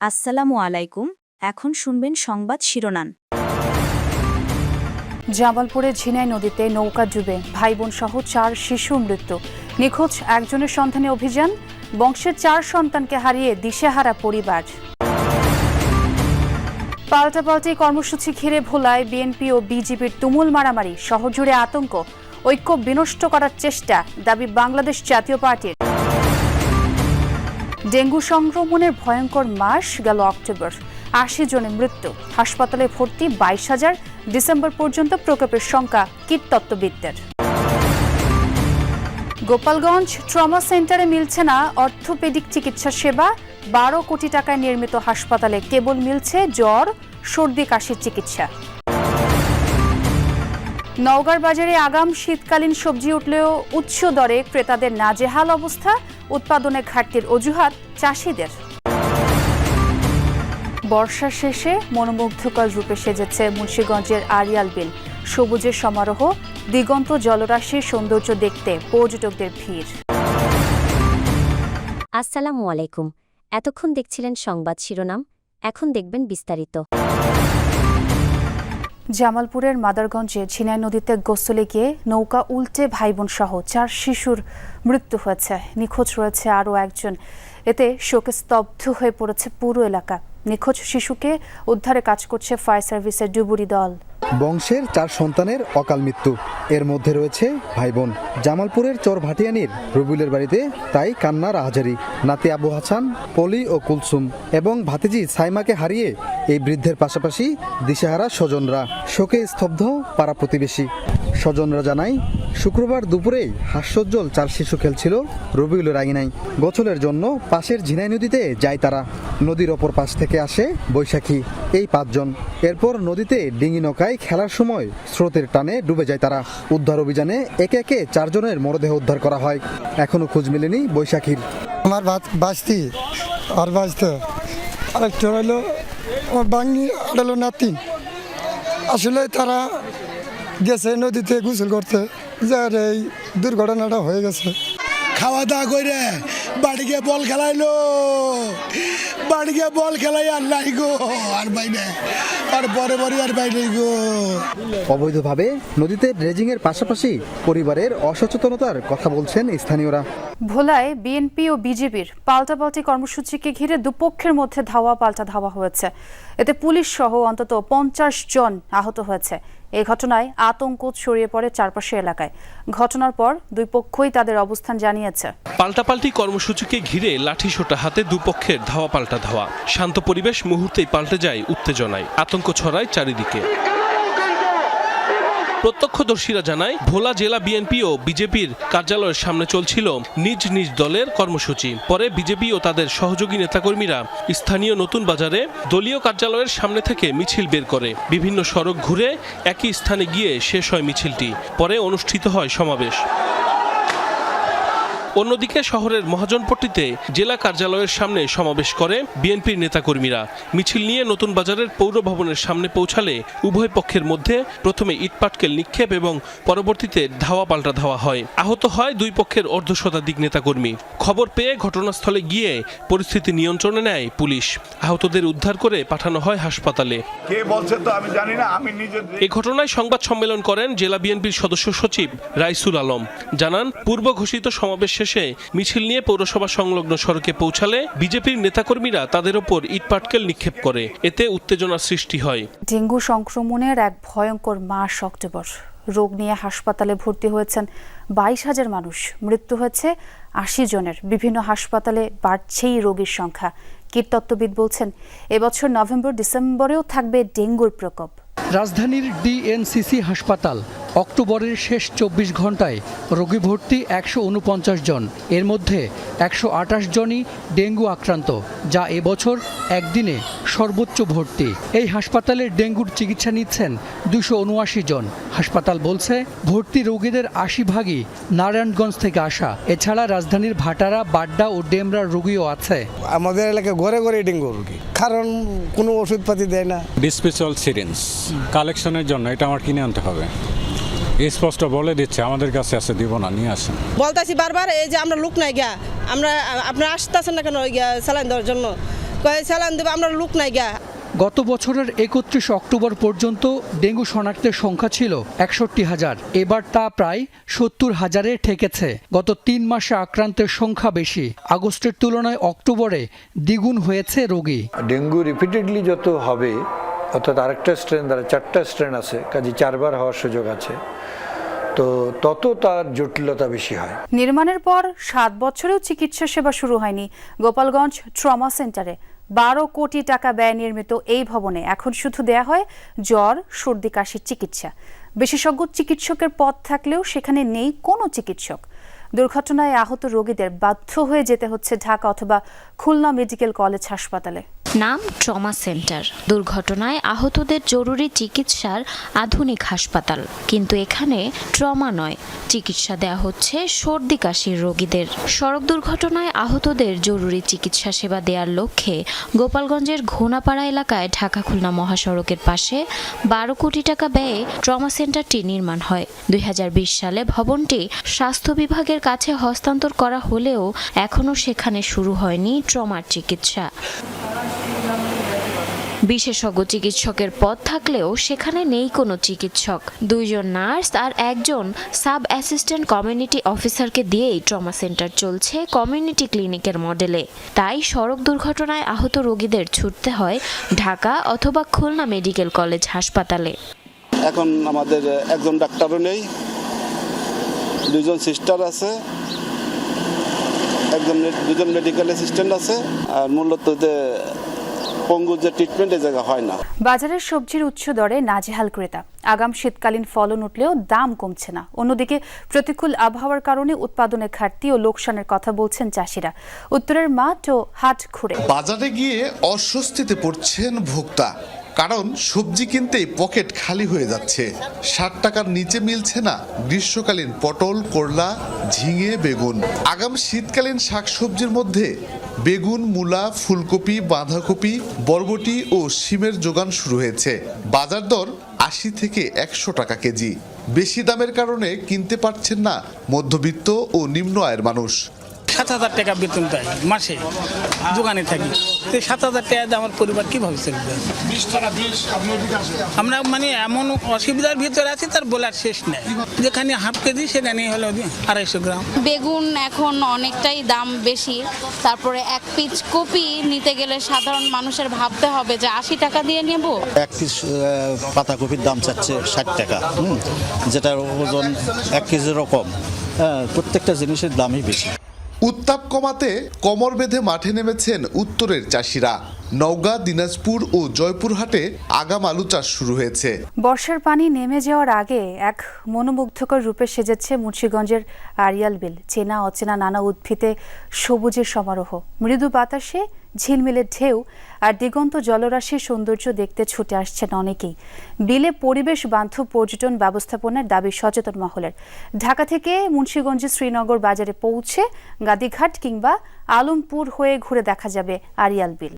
আসসালামু আলাইকুম। এখন শুনবেন সংবাদ শিরোনাম। জামালপুরে ঝিনাই নদীতে নৌকা ডুবে ভাই বোন সহ 4 শিশু মৃত্যু। নিখোঁজ একজনের সন্ধানে অভিযান। বংশের 4 সন্তানকে হারিয়ে দিশেহারা পরিবার। পাল্টাপাল্টি কর্মসূচি ঘিরে ভোলায় বিএনপি ও বিজেপির তুমুল মারামারি, শহর জুড়ে আতঙ্ক, ঐক্য বিনষ্ট করার চেষ্টা, দাবি বাংলাদেশ জাতীয় পার্টির। ডেঙ্গু সংক্রমণের ভয়ঙ্কর মাস গেল অক্টোবর, 80 জনের মৃত্যু। হাসপাতালে ভর্তি 22,000। ডিসেম্বর পর্যন্ত প্রকোপের সংখ্যা কীটতত্ত্ববিদদের। গোপালগঞ্জ ট্রমা সেন্টারে মিলছে না অর্থোপেডিক চিকিৎসা সেবা। 12 কোটি টাকায় নির্মিত হাসপাতালে কেবল মিলছে জ্বর, সর্দি, কাশির চিকিৎসা। নওগাঁর বাজারে আগাম শীতকালীন সবজি উঠলেও উচ্চ দরে ক্রেতাদের নাজেহাল অবস্থা। উৎপাদনে ঘাটতির অজুহাত চাষিদের। বর্ষা শেষে মনোমুগ্ধকর রূপে সেজেছে মুন্সিগঞ্জের আড়িয়াল বিল। সবুজের সমারোহ, দিগন্ত জলরাশির সৌন্দর্য দেখতে পর্যটকদের ভিড়। আসসালামু আলাইকুম। এতক্ষণ দেখছিলেন সংবাদ শিরোনাম, এখন দেখবেন বিস্তারিত। জামালপুরের মাদারগঞ্জে ঝিনাই নদীতে গোসলে গিয়ে নৌকা উল্টে ভাইবোন সহ 4 শিশুর মৃত্যু হয়েছে। নিখোঁজ রয়েছে আরও একজন। এতে শোকে স্তব্ধ হয়ে পড়েছে পুরো এলাকা। নিখোঁজ শিশুকে উদ্ধারে কাজ করছে ফায়ার সার্ভিসের ডুবুরি দল। বংশের 4 সন্তানের অকাল মৃত্যু, এর মধ্যে রয়েছে ভাই বোন। জামালপুরের চর ভাটিয়ানির রবিউলের বাড়িতে তাই কান্নার আহাজারি। নাতি আবু হাসান, পলি ও কুলসুম এবং ভাতিজি সাইমাকে হারিয়ে এই বৃদ্ধের পাশাপাশি দিশেহারা স্বজনরা। শোকে স্তব্ধ পাড়া প্রতিবেশী। স্বজনরা জানায়, শুক্রবার দুপুরেই হাস্যোজ্জ্বল 4 শিশু খেলছিল রবিউলের আঙিনায়। গোসলের জন্য পাশের ঝিনাই নদীতে যায় তারা। নদীর অপর পাশ থেকে আসে বৈশাখী, এই 5 জন। এরপর নদীতে ডিঙি নৌকায় খেলার সময় স্রোতের টানে ডুবে যায় তারা। উদ্ধার অভিযানে একে একে 4 জনের মরদেহ উদ্ধার করা হয়। এখনো খোঁজ মেলেনি বৈশাখীর। আমার বাঁচতি আর বাঁচতে আরেকটা হলো আমার বাঙি আড়ালো নাতি। আসলে তারা গেছে নদীতে গোসল করতে, যার এই দুর্ঘটনাটা হয়ে গেছে। খাওয়া দাওয়া করে বাড়ি গিয়ে বল খেলাইলো, বাড়ি গিয়ে বল খেলাই আর নাই গো, আর বাইরে আর পরে আর বাইরে গো। অবৈধভাবে নদীতে ড্রেজিং এর পাশাপাশি পরিবারের অসচেতনতার কথা বলছেন স্থানীয়রা। ভোলায় বিএনপি ও বিজেপির পাল্টাপাল্টি কর্মসূচিকে ঘিরে দুপক্ষের মধ্যে ধাওয়া পাল্টা ধাওয়া হয়েছে। এতে পুলিশ সহ অন্তত 50 জন আহত হয়েছে। এই ঘটনায় আতঙ্ক ছড়িয়ে পড়ে চারপাশের এলাকায়। ঘটনার পর দুই পক্ষই তাদের অবস্থান জানিয়েছে। পাল্টাপাল্টি কর্মসূচিকে ঘিরে লাঠিসোঁটা হাতে দুপক্ষের ধাওয়া পাল্টা ধাওয়া। শান্ত পরিবেশ মুহূর্তেই পাল্টে যায় উত্তেজনায়, আতঙ্ক ছড়ায় চারিদিকে। প্রত্যক্ষদর্শীরা জানায়, ভোলা জেলা বিএনপি ও বিজেপির কার্যালয়ের সামনে চলছিল নিজ নিজ দলের কর্মসূচি। পরে বিজেপি ও তাদের সহযোগী নেতাকর্মীরা স্থানীয় নতুন বাজারে দলীয় কার্যালয়ের সামনে থেকে মিছিল বের করে। বিভিন্ন সড়ক ঘুরে একই স্থানে গিয়ে শেষ হয় মিছিলটি। পরে অনুষ্ঠিত হয় সমাবেশ। অন্যদিকে শহরের মহাজনপট্টিতে জেলা কার্যালয়ের সামনে সমাবেশ করে বিএনপির নেতাকর্মীরা। মিছিল নিয়ে নতুন বাজারের পৌর ভবনের সামনে পৌঁছালে উভয় পক্ষের মধ্যে প্রথমে ইটপাটকেল নিক্ষেপ এবং পরবর্তীতে ধাওয়া পাল্টা ধাওয়া হয়। আহত হয় দুই পক্ষের অর্ধশতাধিক নেতাকর্মী। খবর পেয়ে ঘটনাস্থলে গিয়ে পরিস্থিতি নিয়ন্ত্রণে নেয় পুলিশ। আহতদের উদ্ধার করে পাঠানো হয় হাসপাতালে। কে বলছে তো আমি জানি না, আমি নিজে। এই ঘটনায় সংবাদ সম্মেলন করেন জেলা বিএনপির সদস্য সচিব রাইসুল আলম। জানান, পূর্ব ঘোষিত সমাবেশ শেষে মিছিল নিয়ে পৌরসভা সংলগ্ন সড়কে পৌঁছালে বিজেপির নেতাকর্মীরা তাদের ওপর ইটপাটকেল নিক্ষেপ করে। এতে উত্তেজনার সৃষ্টি হয়। ডেঙ্গু সংক্রমণের এক ভয়ঙ্কর মাস অক্টোবর। রোগ নিয়ে হাসপাতালে ভর্তি হয়েছেন 22,000 মানুষ। মৃত্যু হয়েছে 80 জনের। বিভিন্ন হাসপাতালে বাড়ছেই রোগীর সংখ্যা। কীটতত্ত্ববিদ বলছেন, এবছর নভেম্বর ডিসেম্বরেও থাকবে ডেঙ্গুর প্রকোপ। রাজধানীর ডিএনসিসি হাসপাতাল অক্টোবরের শেষ 24 ঘন্টায় রোগী ভর্তি 149 জন। এর মধ্যে 128 জনই ডেঙ্গু আক্রান্ত, যা এবছর একদিনে সর্বোচ্চ ভর্তি। এই হাসপাতালে ডেঙ্গুর চিকিৎসা নিচ্ছেন 279 জন। হাসপাতাল বলছে, ভর্তি রোগীদের 80 ভাগই নারায়ণগঞ্জ থেকে আসা। এছাড়া রাজধানীর ভাটারা, বাড্ডা ও ডেমরার রোগীও আছে। আমাদের এলাকায় ঘরে ঘরে ডেঙ্গু রোগী, কারণ কোনো ওষুধপাতি দেয় না। ডিসপেন্সাল সিরিঞ্জ কালেকশনের জন্য এটা আমার কিনে আনতে হবে। স্পষ্ট বলে দিচ্ছে আমাদের কাছে আছে, দিব না, নিয়ে আসেন। বলতাছি বারবার, এই যে আমরা লোক নাই গিয়া, আমরা আপনারা আসতেছেন না কেন স্যালাইন দেওয়ার জন্য? কয়ে চালান দেবে, আমরা লোক নাই গা। গত বছরের 31 অক্টোবর পর্যন্ত ডেঙ্গু শনাক্তের সংখ্যা ছিল 61,000। এবার তা প্রায় 70,000-এ ঠেকেছে। গত 3 মাসে আক্রান্তের সংখ্যা বেশি। আগস্টের তুলনায় অক্টোবরে দ্বিগুণ হয়েছে রোগী। ডেঙ্গু রিপিটেডলি যত হবে, অর্থাৎ আরেকটা স্ট্রেন দ্বারা 4টা স্ট্রেন আছে, কাজে 4বার হওয়ার সুযোগ আছে, তো তত তার জটিলতা বেশি হয়। নির্মাণের পর 7 বছরেও চিকিৎসা সেবা শুরু হয়নি গোপালগঞ্জ ট্রমা সেন্টারে। 12 কোটি টাকা ব্যয় নির্মিত এই ভবনে এখন শুধু দেয়া হয় জ্বর, সর্দি, কাশির চিকিৎসা। বিশেষজ্ঞ চিকিৎসকের পদ থাকলেও সেখানে নেই কোনো চিকিৎসক। দুর্ঘটনায় আহত রোগীদের বাধ্য হয়ে যেতে হচ্ছে ঢাকা অথবা খুলনা মেডিকেল কলেজ হাসপাতালে। নাম ট্রমা সেন্টার, দুর্ঘটনায় আহতদের জরুরি চিকিৎসার আধুনিক হাসপাতাল। কিন্তু এখানে ট্রমা নয়, চিকিৎসা দেয়া হচ্ছে সর্দি কাশির রোগীদের। সড়ক দুর্ঘটনায় আহতদের জরুরি চিকিৎসা সেবা দেওয়ার লক্ষ্যে গোপালগঞ্জের ঘোনাপাড়া এলাকায় ঢাকা খুলনা মহাসড়কের পাশে 12 কোটি টাকা ব্যয়ে ট্রমা সেন্টারটি নির্মাণ হয়। 2020 সালে ভবনটি স্বাস্থ্য বিভাগের কাছে হস্তান্তর করা হলেও এখনও সেখানে শুরু হয়নি ট্রমার চিকিৎসা। বিশেষজ্ঞ চিকিৎসকের পদ থাকলেও সেখানে নেই কোনো চিকিৎসক। 2 জন নার্স আর 1 জন সাব অ্যাসিস্ট্যান্ট কমিউনিটি অফিসারকে দিয়েই ট্রমা সেন্টার চলছে কমিউনিটি ক্লিনিকের মডেলে। তাই সড়ক দুর্ঘটনায় আহত রোগীদের ছুটতে হয় ঢাকা অথবা খুলনা মেডিকেল কলেজ হাসপাতালে। এখন আমাদের একজন ডাক্তারও নেই, 2 জন সিস্টার আছে, 2 জন মেডিকেল অ্যাসিস্ট্যান্ট আছে, আর মূলত পঙ্গু যে ট্রিটমেন্ট এই জায়গা হয় না। বাজারের সবজির উচ্চ দরে নাজেহাল ক্রেতা। আগাম শীতকালীন ফলন উঠলেও দাম কমছে না। অন্যদিকে প্রতিকূল আবহাওয়ার কারণে উৎপাদনের ঘাটতি ও লোকসানের কথা বলছেন চাষিরা। উত্তরের মাঠ ও হাট ঘুরে বাজারে গিয়ে অস্বস্তিতে পড়ছেন ভোক্তা, কারণ সবজি কিনতেই পকেট খালি হয়ে যাচ্ছে। 60 টাকার নিচে মিলছে না গ্রীষ্মকালীন পটল, করলা, ঝিঙে, বেগুন। আগাম শীতকালীন শাকসবজির মধ্যে বেগুন, মূলা, ফুলকপি, বাঁধাকপি, বরবটি ও শিমের যোগান শুরু হয়েছে। বাজার দর 80 থেকে 100 টাকা কেজি। বেশি দামের কারণে কিনতে পারছেন না মধ্যবিত্ত ও নিম্ন আয়ের মানুষ। 7,000 টাকা বেতন পাই মাসে, দোকানে থাকি। 7,000 টাকা দিয়ে আমার পরিবার কিভাবে চলবে? আমরা মানে এমন অসুবিধার ভিতরে আছি তার বলার শেষ নেই। যেখানে হাফ কেজি সেখানে হলো 250 গ্রাম। বেগুন এখন অনেকটাই দাম বেশি, তারপরে 1 পিস কপি নিতে গেলে সাধারণ মানুষের ভাবতে হবে যে 80 টাকা দিয়ে নেব। 1 পিস পাতাকপির দাম চাচ্ছে 60 টাকা, যেটার ওজন 1 কেজিরও কম। প্রত্যেকটা জিনিসের দামই বেশি। উত্তাপ কমাতে কোমর বেঁধে মাঠে নেমেছেন উত্তরের চাষিরা। নওগাঁ, দিনাজপুর ও জয়পুরহাটে আগাম আলু চাষ শুরু হয়েছে। বর্ষার পানি নেমে যাওয়ার আগে এক মনোমুগ্ধকর রূপে সেজেছে মুন্সিগঞ্জের আড়িয়াল বিল। চেনা অচেনা নানা উদ্ভিদে সবুজের সমারোহ, মৃদু বাতাসে ঝিলমিলের ঢেউ আর দিগন্ত জলরাশির সৌন্দর্য দেখতে ছুটে আসছেন অনেকেই। বিলে পরিবেশ বান্ধব পর্যটন ব্যবস্থাপনার দাবি সচেতন মহলের। ঢাকা থেকে মুন্সিগঞ্জে শ্রীনগর বাজারে পৌঁছে গাদিঘাট কিংবা আলমপুর হয়ে ঘুরে দেখা যাবে আড়িয়াল বিল।